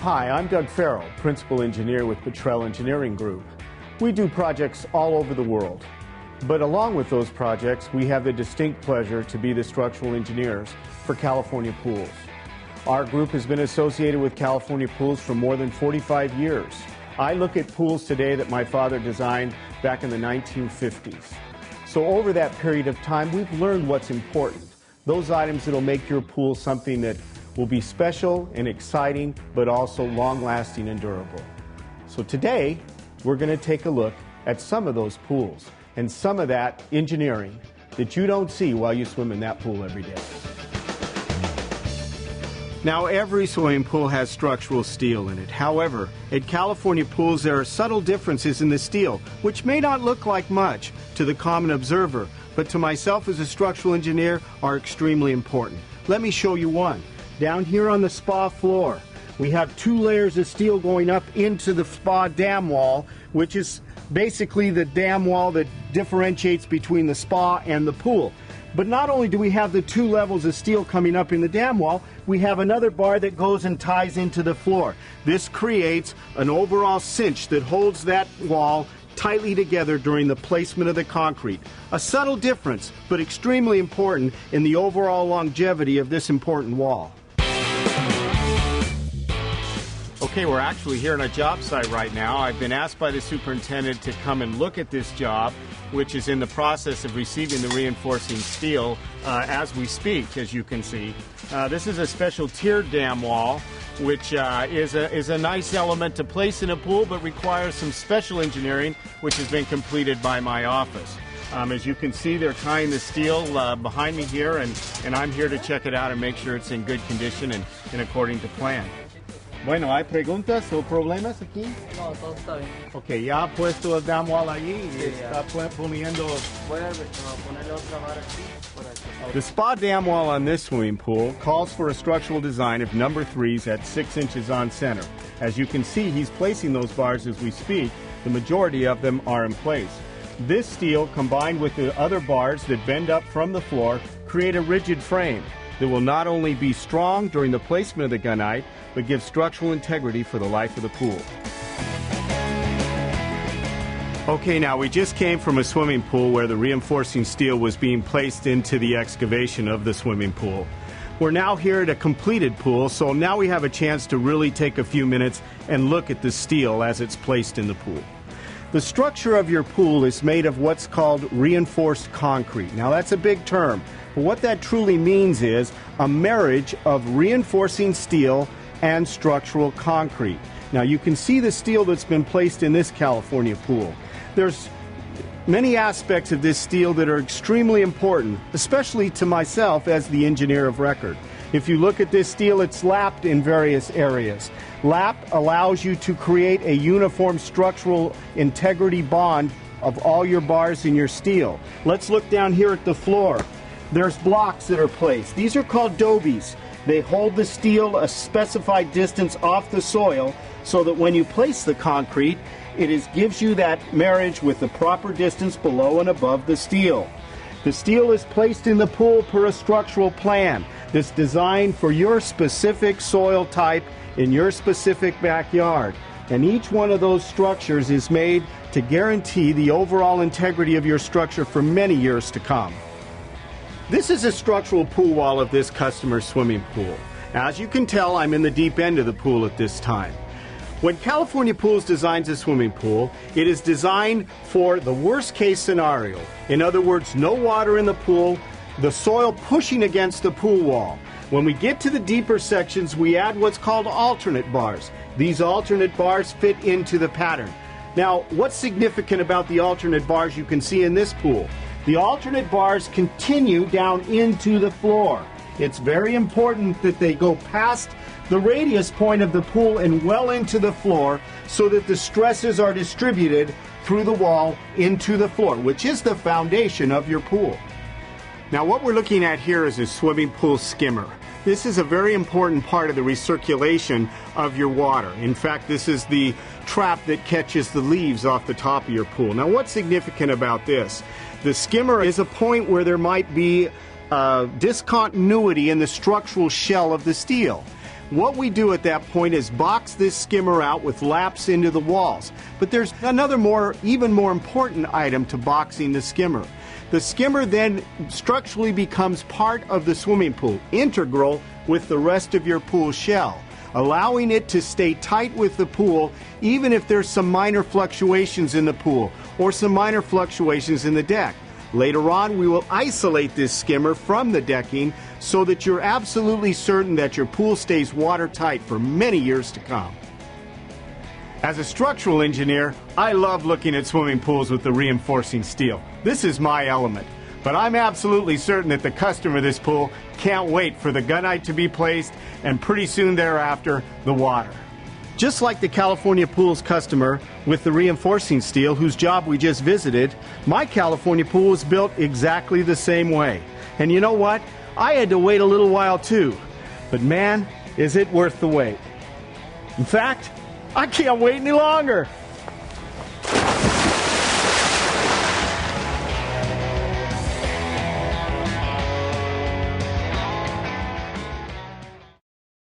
Hi, I'm Doug Farrell, Principal Engineer with Petrel Engineering Group. We do projects all over the world. But along with those projects, we have the distinct pleasure to be the structural engineers for California Pools. Our group has been associated with California Pools for more than 45 years. I look at pools today that my father designed back in the 1950s. So over that period of time, we've learned what's important. Those items that will make your pool something that will be special and exciting, but also long-lasting and durable. So today, we're going to take a look at some of those pools and some of that engineering that you don't see while you swim in that pool every day. Now, every swimming pool has structural steel in it. However, at California Pools, there are subtle differences in the steel, which may not look like much to the common observer, but to myself as a structural engineer are extremely important. Let me show you one. Down here on the spa floor, we have 2 layers of steel going up into the spa dam wall, which is basically the dam wall that differentiates between the spa and the pool. But not only do we have the 2 levels of steel coming up in the dam wall, we have another bar that goes and ties into the floor. This creates an overall cinch that holds that wall tightly together during the placement of the concrete. A subtle difference, but extremely important in the overall longevity of this important wall. Okay, we're actually here on a job site right now. I've been asked by the superintendent to come and look at this job, which is in the process of receiving the reinforcing steel as we speak, as you can see. This is a special tiered dam wall, which is a nice element to place in a pool, but requires some special engineering, which has been completed by my office. As you can see, they're tying the steel behind me here, and I'm here to check it out and make sure it's in good condition and according to plan. Bueno, ¿hay preguntas o problemas aquí? No, todo está bien. Ok, ya ha puesto el dam wall allí y Sí, está poniendo... Voy a ponerle otra vara aquí por aquí. The spa dam wall on this swimming pool calls for a structural design of number 3s at 6 inches on center. As you can see, he's placing those bars as we speak. The majority of them are in place. This steel, combined with the other bars that bend up from the floor, create a rigid frame that will not only be strong during the placement of the gunite, but give structural integrity for the life of the pool. Okay, now we just came from a swimming pool where the reinforcing steel was being placed into the excavation of the swimming pool. We're now here at a completed pool, so now we have a chance to really take a few minutes and look at the steel as it's placed in the pool. The structure of your pool is made of what's called reinforced concrete. Now that's a big term, but what that truly means is a marriage of reinforcing steel and structural concrete. Now you can see the steel that's been placed in this California pool. There's many aspects of this steel that are extremely important, especially to myself as the engineer of record. If you look at this steel, it's lapped in various areas. Lap allows you to create a uniform structural integrity bond of all your bars in your steel. Let's look down here at the floor. There's blocks that are placed. These are called dobies. They hold the steel a specified distance off the soil so that when you place the concrete, it gives you that marriage with the proper distance below and above the steel. The steel is placed in the pool per a structural plan that's designed for your specific soil type in your specific backyard. And each one of those structures is made to guarantee the overall integrity of your structure for many years to come. This is a structural pool wall of this customer's swimming pool. Now, as you can tell, I'm in the deep end of the pool at this time. When California Pools designs a swimming pool, it is designed for the worst case scenario. In other words, no water in the pool, the soil pushing against the pool wall. When we get to the deeper sections, we add what's called alternate bars. These alternate bars fit into the pattern. Now, what's significant about the alternate bars you can see in this pool? The alternate bars continue down into the floor. It's very important that they go past the radius point of the pool and well into the floor so that the stresses are distributed through the wall into the floor, which is the foundation of your pool. Now, what we're looking at here is a swimming pool skimmer. This is a very important part of the recirculation of your water. In fact, this is the trap that catches the leaves off the top of your pool. Now, what's significant about this? The skimmer is a point where there might be discontinuity in the structural shell of the steel. What we do at that point is box this skimmer out with laps into the walls. But there's another even more important item to boxing the skimmer. The skimmer then structurally becomes part of the swimming pool, integral with the rest of your pool shell, allowing it to stay tight with the pool even if there's some minor fluctuations in the pool or some minor fluctuations in the deck. Later on, we will isolate this skimmer from the decking so that you're absolutely certain that your pool stays watertight for many years to come. As a structural engineer, I love looking at swimming pools with the reinforcing steel. This is my element. But I'm absolutely certain that the customer of this pool can't wait for the gunite to be placed and pretty soon thereafter, the water. Just like the California Pool's customer with the reinforcing steel whose job we just visited, my California pool was built exactly the same way. And you know what? I had to wait a little while too. But man, is it worth the wait. In fact, I can't wait any longer.